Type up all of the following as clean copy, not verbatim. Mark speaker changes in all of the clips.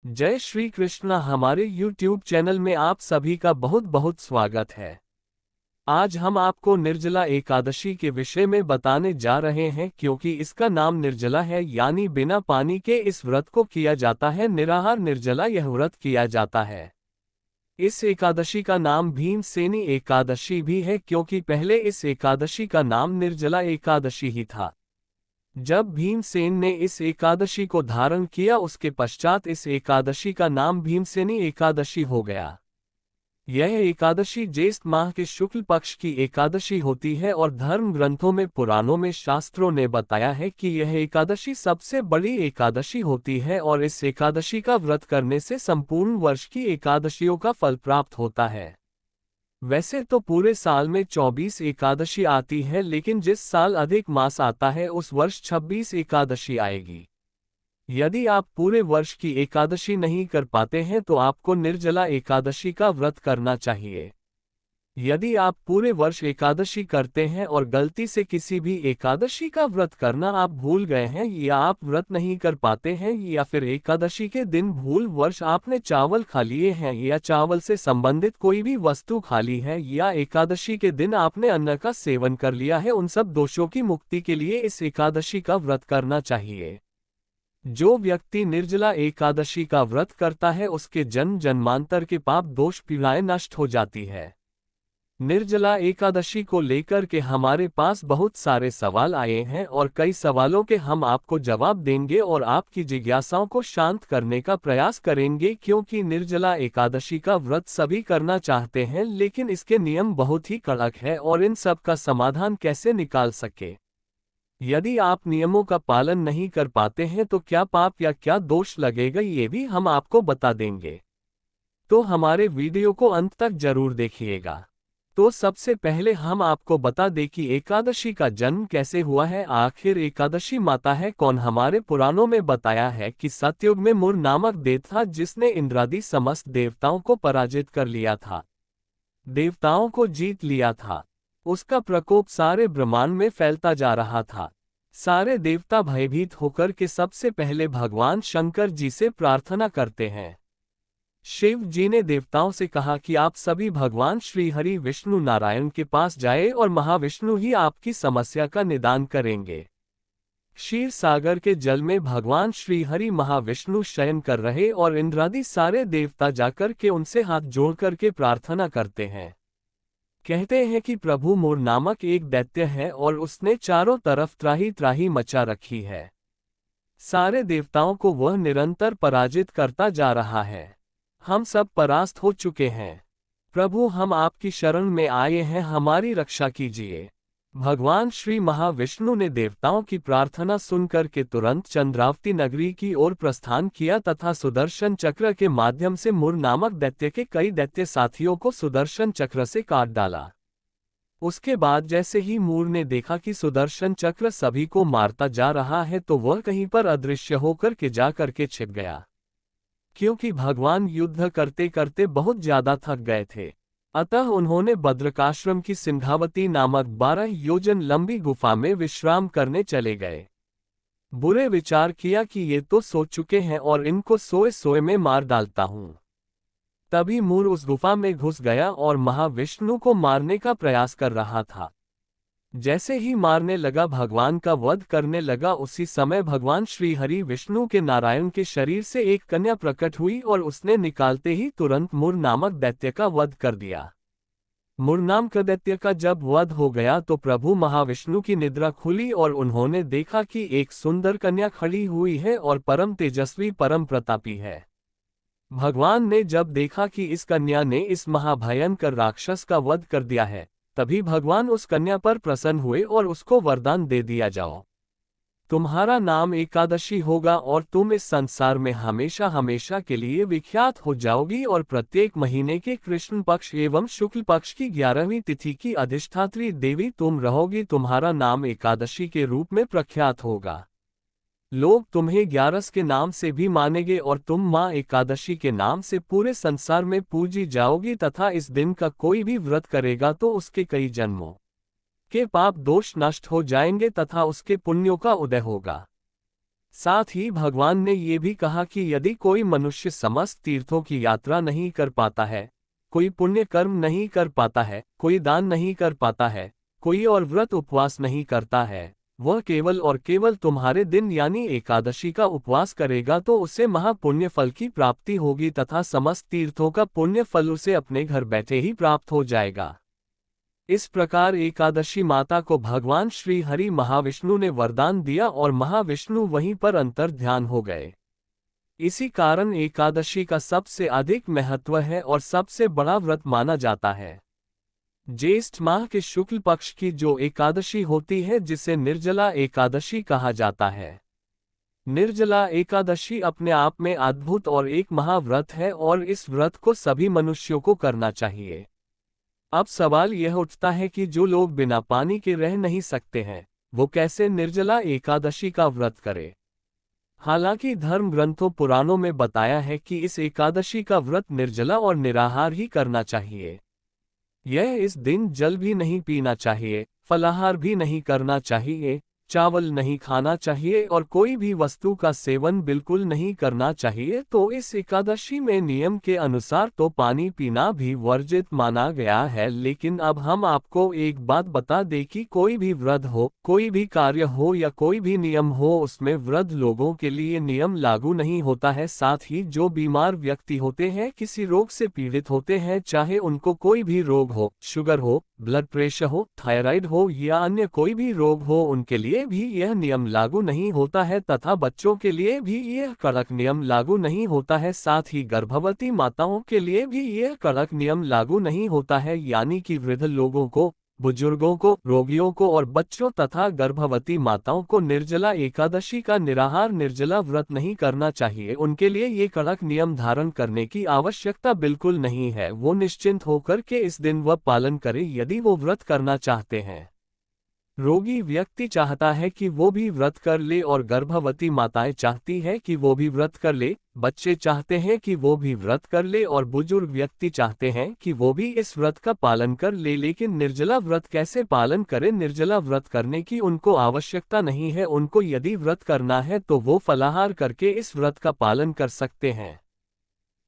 Speaker 1: जय श्री कृष्ण। हमारे YouTube channel में आप सभी का बहुत बहुत स्वागत है। आज हम आपको निर्जला एकादशी के विषय में बताने जा रहे हैं, क्योंकि इसका नाम निर्जला है, यानी बिना पानी के इस व्रत को किया जाता है। निराहार निर्जला यह व्रत किया जाता है। इस एकादशी का नाम भीमसेनी एकादशी भी है, क्योंकि पहले इस एकादशी का नाम निर्जला एकादशी ही था। जब भीमसेन ने इस एकादशी को धारण किया, उसके पश्चात इस एकादशी का नाम भीमसेनी एकादशी हो गया। यह एकादशी ज्येष्ठ माह के शुक्ल पक्ष की एकादशी होती है और धर्म ग्रंथों में, पुराणों में, शास्त्रों ने बताया है कि यह एकादशी सबसे बड़ी एकादशी होती है और इस एकादशी का व्रत करने से संपूर्ण वर्ष की एकादशियों का फल प्राप्त होता है। वैसे तो पूरे साल में 24 एकादशी आती है, लेकिन जिस साल अधिक मास आता है उस वर्ष 26 एकादशी आएगी। यदि आप पूरे वर्ष की एकादशी नहीं कर पाते हैं तो आपको निर्जला एकादशी का व्रत करना चाहिए। यदि आप पूरे वर्ष एकादशी करते हैं और गलती से किसी भी एकादशी का व्रत करना आप भूल गए हैं, या आप व्रत नहीं कर पाते हैं, या फिर एकादशी के दिन भूलवश आपने चावल खा लिए हैं, या चावल से संबंधित कोई भी वस्तु खा ली है, या एकादशी के दिन आपने अन्न का सेवन कर लिया है, उन सब दोषों की मुक्ति के लिए इस एकादशी का व्रत करना चाहिए। जो व्यक्ति निर्जला एकादशी का व्रत करता है उसके जन्म जन्मांतर के पाप दोष पीड़ाएं नष्ट हो जाती है। निर्जला एकादशी को लेकर के हमारे पास बहुत सारे सवाल आए हैं और कई सवालों के हम आपको जवाब देंगे और आपकी जिज्ञासाओं को शांत करने का प्रयास करेंगे, क्योंकि निर्जला एकादशी का व्रत सभी करना चाहते हैं, लेकिन इसके नियम बहुत ही कड़क है और इन सब का समाधान कैसे निकाल सके। यदि आप नियमों का पालन नहीं कर पाते हैं तो क्या पाप या क्या दोष लगेगा, ये भी हम आपको बता देंगे। तो हमारे वीडियो को अंत तक जरूर देखिएगा। तो सबसे पहले हम आपको बता दें कि एकादशी का जन्म कैसे हुआ है। आखिर एकादशी माता है कौन। हमारे पुराणों में बताया है कि सतयुग में मुर नामक देव था, जिसने इंद्रादि समस्त देवताओं को पराजित कर लिया था, देवताओं को जीत लिया था। उसका प्रकोप सारे ब्रह्मांड में फैलता जा रहा था। सारे देवता भयभीत होकर के सबसे पहले भगवान शंकर जी से प्रार्थना करते हैं। शिव जी ने देवताओं से कहा कि आप सभी भगवान श्री हरि विष्णु नारायण के पास जाए और महाविष्णु ही आपकी समस्या का निदान करेंगे। क्षीर सागर के जल में भगवान श्री हरि महाविष्णु शयन कर रहे और इंद्रादि सारे देवता जाकर के उनसे हाथ जोड़कर के प्रार्थना करते हैं। कहते हैं कि प्रभु मोर नामक एक दैत्य है और उसने चारों तरफ त्राही त्राही मचा रखी है। सारे देवताओं को वह निरंतर पराजित करता जा रहा है। हम सब परास्त हो चुके हैं। प्रभु, हम आपकी शरण में आए हैं, हमारी रक्षा कीजिए। भगवान श्री महाविष्णु ने देवताओं की प्रार्थना सुनकर के तुरंत चंद्रावती नगरी की ओर प्रस्थान किया तथा सुदर्शन चक्र के माध्यम से मुर नामक दैत्य के कई दैत्य साथियों को सुदर्शन चक्र से काट डाला। उसके बाद जैसे ही मूर ने देखा कि सुदर्शन चक्र सभी को मारता जा रहा है, तो वह कहीं पर अदृश्य होकर के जाकर के छिप गया, क्योंकि भगवान युद्ध करते करते बहुत ज्यादा थक गए थे। अतः उन्होंने बद्रकाश्रम की सिंहावती नामक 12 योजन लंबी गुफा में विश्राम करने चले गए। बुरे विचार किया कि ये तो सो चुके हैं और इनको सोए सोए में मार डालता हूं। तभी मूर उस गुफा में घुस गया और महाविष्णु को मारने का प्रयास कर रहा था। जैसे ही मारने लगा, भगवान का वध करने लगा, उसी समय भगवान श्री हरि विष्णु के नारायण के शरीर से एक कन्या प्रकट हुई और उसने निकालते ही तुरंत मुर नामक दैत्य का वध कर दिया। मुर नाम का दैत्य का जब वध हो गया तो प्रभु महाविष्णु की निद्रा खुली और उन्होंने देखा कि एक सुंदर कन्या खड़ी हुई है और परम तेजस्वी परम प्रतापी है। भगवान ने जब देखा कि इस कन्या ने इस महाभयंकर राक्षस का वध कर दिया है, तभी भगवान उस कन्या पर प्रसन्न हुए और उसको वरदान दे दिया, जाओ, तुम्हारा नाम एकादशी होगा और तुम इस संसार में हमेशा हमेशा के लिए विख्यात हो जाओगी और प्रत्येक महीने के कृष्ण पक्ष एवं शुक्ल पक्ष की 11वीं तिथि की अधिष्ठात्री देवी तुम रहोगी। तुम्हारा नाम एकादशी के रूप में प्रख्यात होगा। लोग तुम्हें 11 के नाम से भी मानेंगे और तुम माँ एकादशी के नाम से पूरे संसार में पूजी जाओगी, तथा इस दिन का कोई भी व्रत करेगा तो उसके कई जन्मों के पाप दोष नष्ट हो जाएंगे तथा उसके पुण्यों का उदय होगा। साथ ही भगवान ने ये भी कहा कि यदि कोई मनुष्य समस्त तीर्थों की यात्रा नहीं कर पाता है, कोई पुण्य कर्म नहीं कर पाता है, कोई दान नहीं कर पाता है, कोई और व्रत उपवास नहीं करता है, वह केवल और केवल तुम्हारे दिन यानी एकादशी का उपवास करेगा तो उसे महापुण्य फल की प्राप्ति होगी तथा समस्त तीर्थों का पुण्य फल उसे अपने घर बैठे ही प्राप्त हो जाएगा। इस प्रकार एकादशी माता को भगवान श्री हरि महाविष्णु ने वरदान दिया और महाविष्णु वहीं पर अंतर ध्यान हो गए। इसी कारण एकादशी का सबसे अधिक महत्व है और सबसे बड़ा व्रत माना जाता है। ज्येष्ठ माह के शुक्ल पक्ष की जो एकादशी होती है जिसे निर्जला एकादशी कहा जाता है। निर्जला एकादशी अपने आप में अद्भुत और एक महाव्रत है और इस व्रत को सभी मनुष्यों को करना चाहिए। अब सवाल यह उठता है कि जो लोग बिना पानी के रह नहीं सकते हैं, वो कैसे निर्जला एकादशी का व्रत करें। हालांकि धर्म ग्रंथों पुराणों में बताया है कि इस एकादशी का व्रत निर्जला और निराहार ही करना चाहिए। यह इस दिन जल भी नहीं पीना चाहिए, फलाहार भी नहीं करना चाहिए, चावल नहीं खाना चाहिए और कोई भी वस्तु का सेवन बिल्कुल नहीं करना चाहिए। तो इस एकादशी में नियम के अनुसार तो पानी पीना भी वर्जित माना गया है। लेकिन अब हम आपको एक बात बता दें कि कोई भी व्रत हो, कोई भी कार्य हो या कोई भी नियम हो, उसमें वृद्ध लोगों के लिए नियम लागू नहीं होता है। साथ ही जो बीमार व्यक्ति होते हैं, किसी रोग से पीड़ित होते हैं, चाहे उनको कोई भी रोग हो, शुगर हो, ब्लड प्रेशर हो, थायराइड हो या अन्य कोई भी रोग हो, उनके लिए भी यह नियम लागू नहीं होता है तथा बच्चों के लिए भी यह कड़क नियम लागू नहीं होता है। साथ ही गर्भवती माताओं के लिए भी यह कड़क नियम लागू नहीं होता है, यानी कि वृद्ध लोगों को, बुजुर्गों को, रोगियों को और बच्चों तथा गर्भवती माताओं को निर्जला एकादशी का निराहार निर्जला व्रत नहीं करना चाहिए। उनके लिए ये कड़क नियम धारण करने की आवश्यकता बिल्कुल नहीं है। वो निश्चिंत होकर के इस दिन वह पालन करें यदि वो व्रत करना चाहते हैं। रोगी व्यक्ति चाहता है कि वो भी व्रत कर ले और गर्भवती माताएं चाहती है कि वो भी व्रत कर ले, बच्चे चाहते हैं कि वो भी व्रत कर ले और बुजुर्ग व्यक्ति चाहते हैं कि वो भी इस व्रत का पालन कर ले। लेकिन निर्जला व्रत कैसे पालन करें? निर्जला व्रत करने की उनको आवश्यकता नहीं है। उनको यदि व्रत करना है तो वो फलाहार करके इस व्रत का पालन कर सकते हैं।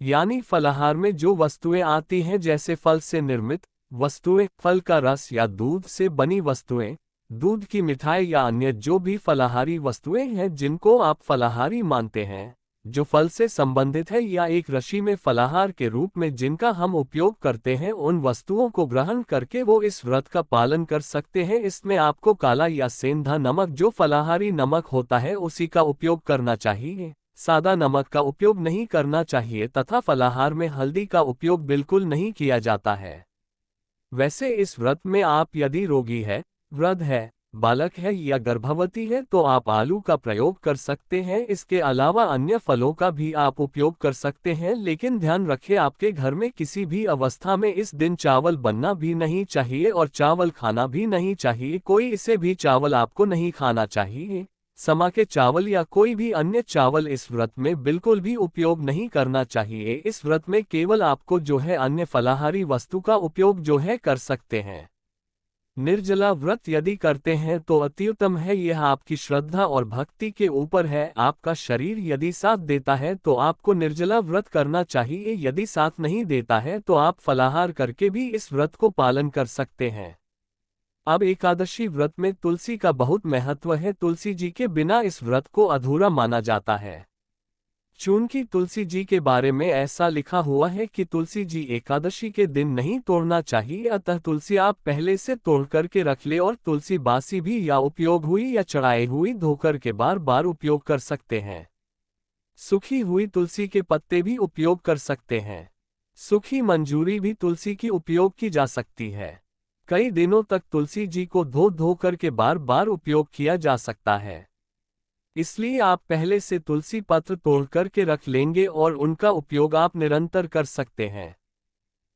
Speaker 1: यानी फलाहार में जो वस्तुएं आती हैं जैसे फल से निर्मित वस्तुएं, फल का रस या दूध से बनी वस्तुएं, दूध की मिठाई या अन्य जो भी फलाहारी वस्तुएं हैं जिनको आप फलाहारी मानते हैं, जो फल से संबंधित है या एक राशि में फलाहार के रूप में जिनका हम उपयोग करते हैं, उन वस्तुओं को ग्रहण करके वो इस व्रत का पालन कर सकते हैं। इसमें आपको काला या सेंधा नमक जो फलाहारी नमक होता है उसी का उपयोग करना चाहिए। सादा नमक का उपयोग नहीं करना चाहिए तथा फलाहार में हल्दी का उपयोग बिल्कुल नहीं किया जाता है। वैसे इस व्रत में आप यदि रोगी है, वृद्ध है, बालक है या गर्भवती है तो आप आलू का प्रयोग कर सकते हैं। इसके अलावा अन्य फलों का भी आप उपयोग कर सकते हैं। लेकिन ध्यान रखें, आपके घर में किसी भी अवस्था में इस दिन चावल बनना भी नहीं चाहिए और चावल खाना भी नहीं चाहिए। कोई इसे भी चावल आपको नहीं खाना चाहिए। समा के चावल या कोई भी अन्य चावल इस व्रत में बिल्कुल भी उपयोग नहीं करना चाहिए। इस व्रत में केवल आपको जो है अन्य फलाहारी वस्तु का उपयोग जो है कर सकते हैं। निर्जला व्रत यदि करते हैं तो अत्युत्तम है। यह आपकी श्रद्धा और भक्ति के ऊपर है। आपका शरीर यदि साथ देता है तो आपको निर्जला व्रत करना चाहिए। यदि साथ नहीं देता है तो आप फलाहार करके भी इस व्रत को पालन कर सकते हैं। अब एकादशी व्रत में तुलसी का बहुत महत्व है। तुलसी जी के बिना इस व्रत को अधूरा माना जाता है। चूंकि तुलसी जी के बारे में ऐसा लिखा हुआ है कि तुलसी जी एकादशी के दिन नहीं तोड़ना चाहिए, अतः तुलसी आप पहले से तोड़ करके रख ले और तुलसी बासी भी या उपयोग हुई या चढ़ाई हुई धोकर के बार बार उपयोग कर सकते हैं। सूखी हुई तुलसी के पत्ते भी उपयोग कर सकते हैं। सूखी मंजूरी भी तुलसी की उपयोग की जा सकती है। कई दिनों तक तुलसी जी को धो करके बार बार उपयोग किया जा सकता है। इसलिए आप पहले से तुलसी पत्र तोड़ करके रख लेंगे और उनका उपयोग आप निरंतर कर सकते हैं।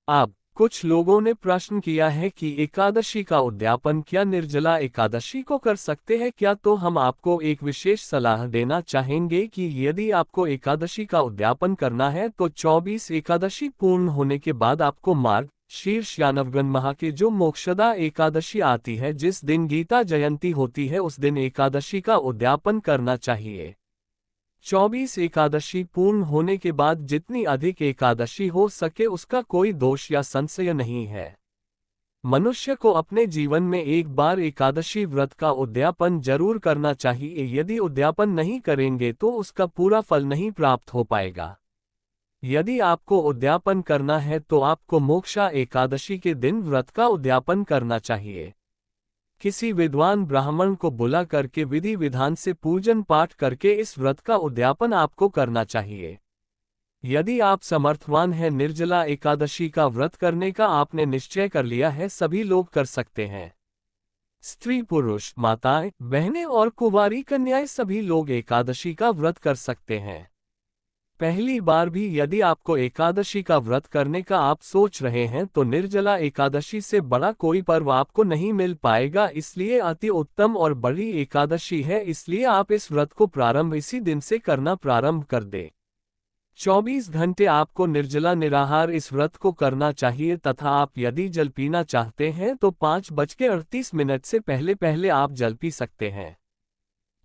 Speaker 1: अब कुछ लोगों ने प्रश्न किया है कि एकादशी का उद्यापन क्या निर्जला एकादशी को कर सकते हैं क्या? तो हम आपको एक विशेष सलाह देना चाहेंगे कि यदि आपको एकादशी का उद्यापन करना है तो 24 एकादशी पूर्ण होने के बाद आपको मार्ग शीर्ष या नवग्रह माह के जो मोक्षदा एकादशी आती है, जिस दिन गीता जयंती होती है, उस दिन एकादशी का उद्यापन करना चाहिए। 24 एकादशी पूर्ण होने के बाद जितनी अधिक एकादशी हो सके उसका कोई दोष या संशय नहीं है। मनुष्य को अपने जीवन में एक बार एकादशी व्रत का उद्यापन जरूर करना चाहिए। यदि उद्यापन नहीं करेंगे तो उसका पूरा फल नहीं प्राप्त हो पाएगा। यदि आपको उद्यापन करना है तो आपको मोक्षा एकादशी के दिन व्रत का उद्यापन करना चाहिए। किसी विद्वान ब्राह्मण को बुला करके विधि विधान से पूजन पाठ करके इस व्रत का उद्यापन आपको करना चाहिए। यदि आप समर्थवान हैं, निर्जला एकादशी का व्रत करने का आपने निश्चय कर लिया है, सभी लोग कर सकते हैं। स्त्री पुरुष, माताएं, बहनें और कुंवारी कन्याएं सभी लोग एकादशी का व्रत कर सकते हैं। पहली बार भी यदि आपको एकादशी का व्रत करने का आप सोच रहे हैं तो निर्जला एकादशी से बड़ा कोई पर्व आपको नहीं मिल पाएगा। इसलिए अति उत्तम और बड़ी एकादशी है, इसलिए आप इस व्रत को प्रारंभ इसी दिन से करना प्रारंभ कर दें। 24 घंटे आपको निर्जला निराहार इस व्रत को करना चाहिए तथा आप यदि जल पीना चाहते हैं तो 5:38 से पहले पहले आप जल पी सकते हैं।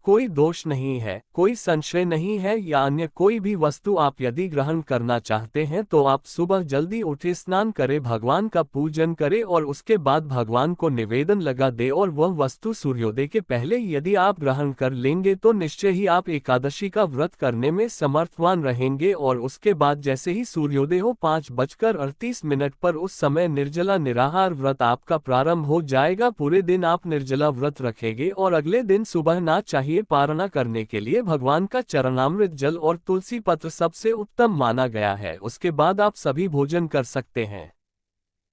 Speaker 1: कोई दोष नहीं है, कोई संशय नहीं है। या अन्य कोई भी वस्तु आप यदि ग्रहण करना चाहते हैं तो आप सुबह जल्दी उठे, स्नान करें, भगवान का पूजन करें और उसके बाद भगवान को निवेदन लगा दे और वह वस्तु सूर्योदय के पहले यदि आप ग्रहण कर लेंगे तो निश्चय ही आप एकादशी का व्रत करने में समर्थवान रहेंगे। और उसके बाद जैसे ही सूर्योदय हो 5:38 पर उस समय निर्जला निराहार व्रत आपका प्रारंभ हो जाएगा। पूरे दिन आप निर्जला व्रत रखेंगे और अगले दिन सुबह ना चाहिए पारणा करने के लिए भगवान का चरणामृत जल और तुलसी पत्र सबसे उत्तम माना गया है। उसके बाद आप सभी भोजन कर सकते हैं।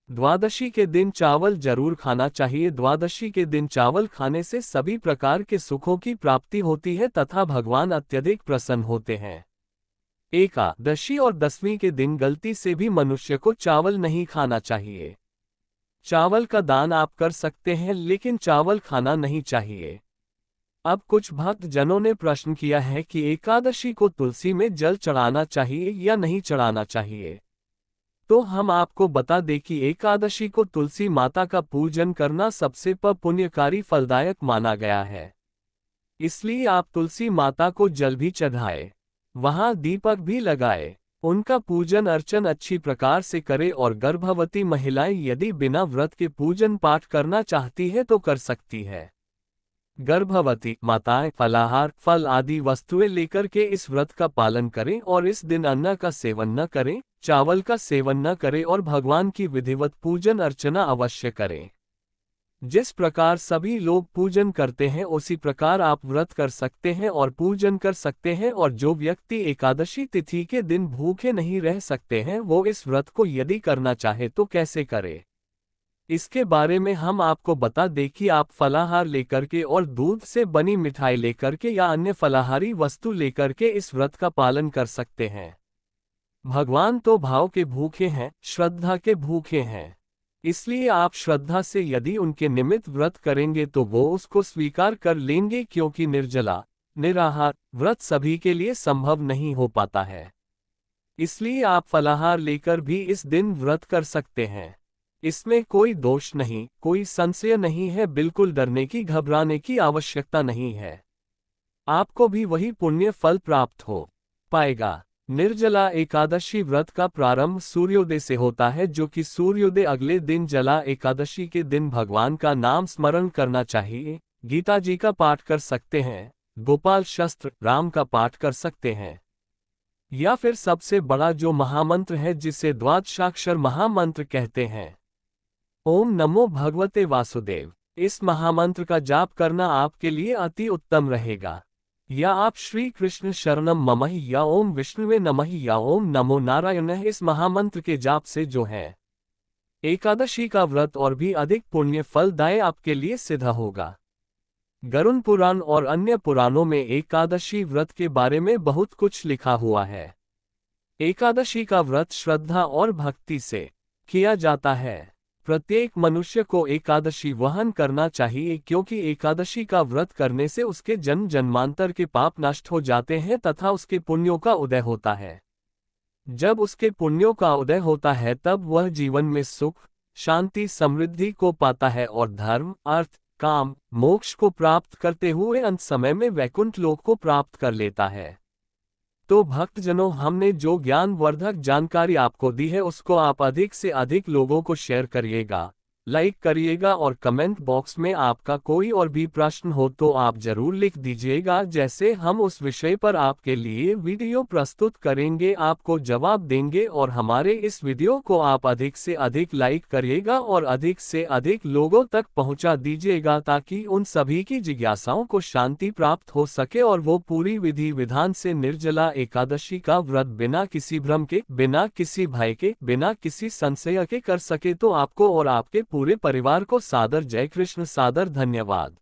Speaker 1: द्वादशी के दिन चावल जरूर खाना चाहिए। द्वादशी के दिन चावल खाने से सभी प्रकार के सुखों की प्राप्ति होती है तथा भगवान अत्यधिक प्रसन्न होते हैं। एकादशी और दसवीं के दिन गलती से भी मनुष्य को चावल नहीं खाना चाहिए। चावल का दान आप कर सकते हैं लेकिन चावल खाना नहीं चाहिए। अब कुछ भक्त जनों ने प्रश्न किया है कि एकादशी को तुलसी में जल चढ़ाना चाहिए या नहीं चढ़ाना चाहिए। तो हम आपको बता दें कि एकादशी को तुलसी माता का पूजन करना सबसे पुण्यकारी फलदायक माना गया है। इसलिए आप तुलसी माता को जल भी चढ़ाए, वहां दीपक भी लगाए, उनका पूजन अर्चन अच्छी प्रकार से करें। और गर्भवती महिलाएं यदि बिना व्रत के पूजन पाठ करना चाहती है तो कर सकती है। गर्भवती माताएं फलाहार, फल आदि वस्तुएं लेकर के इस व्रत का पालन करें और इस दिन अन्न का सेवन न करें, चावल का सेवन न करें और भगवान की विधिवत पूजन अर्चना अवश्य करें। जिस प्रकार सभी लोग पूजन करते हैं उसी प्रकार आप व्रत कर सकते हैं और पूजन कर सकते हैं। और जो व्यक्ति एकादशी तिथि के दिन भूखे नहीं रह सकते हैं वो इस व्रत को यदि करना चाहे तो कैसे करे, इसके बारे में हम आपको बता दें कि आप फलाहार लेकर के और दूध से बनी मिठाई लेकर के या अन्य फलाहारी वस्तु लेकर के इस व्रत का पालन कर सकते हैं। भगवान तो भाव के भूखे हैं, श्रद्धा के भूखे हैं। इसलिए आप श्रद्धा से यदि उनके निमित्त व्रत करेंगे तो वो उसको स्वीकार कर लेंगे, क्योंकि निर्जला निराहार व्रत सभी के लिए संभव नहीं हो पाता है। इसलिए आप फलाहार लेकर भी इस दिन व्रत कर सकते हैं। इसमें कोई दोष नहीं, कोई संशय नहीं है, बिल्कुल डरने की घबराने की आवश्यकता नहीं है। आपको भी वही पुण्य फल प्राप्त हो पाएगा। निर्जला एकादशी व्रत का प्रारंभ सूर्योदय से होता है, जो कि सूर्योदय अगले दिन जला एकादशी के दिन भगवान का नाम स्मरण करना चाहिए। गीता जी का पाठ कर सकते हैं, गोपाल शस्त्र राम का पाठ कर सकते हैं, या फिर सबसे बड़ा जो महामंत्र है जिसे द्वादशाक्षर महामंत्र कहते हैं, ओम नमो भगवते वासुदेव, इस महामंत्र का जाप करना आपके लिए अति उत्तम रहेगा। या आप श्री कृष्ण शरणम मम या ओम विष्णुवे नमः या ओम नमो नारायणः, इस महामंत्र के जाप से जो है एकादशी का व्रत और भी अधिक पुण्य फलदायक आपके लिए सिद्ध होगा। गरुड़ पुराण और अन्य पुराणों में एकादशी व्रत के बारे में बहुत कुछ लिखा हुआ है। एकादशी का व्रत श्रद्धा और भक्ति से किया जाता है। प्रत्येक मनुष्य को एकादशी वहन करना चाहिए, क्योंकि एकादशी का व्रत करने से उसके जन्म जन्मांतर के पाप नष्ट हो जाते हैं तथा उसके पुण्यों का उदय होता है। जब उसके पुण्यों का उदय होता है तब वह जीवन में सुख, शांति, समृद्धि को पाता है और धर्म, अर्थ, काम, मोक्ष को प्राप्त करते हुए अंत समय में वैकुंठ लोक को प्राप्त कर लेता है। तो भक्तजनों, हमने जो ज्ञानवर्धक जानकारी आपको दी है उसको आप अधिक से अधिक लोगों को शेयर करिएगा, लाइक करिएगा, और कमेंट बॉक्स में आपका कोई और भी प्रश्न हो तो आप जरूर लिख दीजिएगा। जैसे हम उस विषय पर आपके लिए वीडियो प्रस्तुत करेंगे, आपको जवाब देंगे। और हमारे इस वीडियो को आप अधिक से अधिक लाइक करिएगा और अधिक से अधिक लोगों तक पहुंचा दीजिएगा, ताकि उन सभी की जिज्ञासाओं को शांति प्राप्त हो सके और वो पूरी विधि विधान से निर्जला एकादशी का व्रत बिना किसी भ्रम के, बिना किसी भय के, बिना किसी संशय के कर सके। तो आपको और आपके पूरे परिवार को सादर जय कृष्ण, सादर धन्यवाद।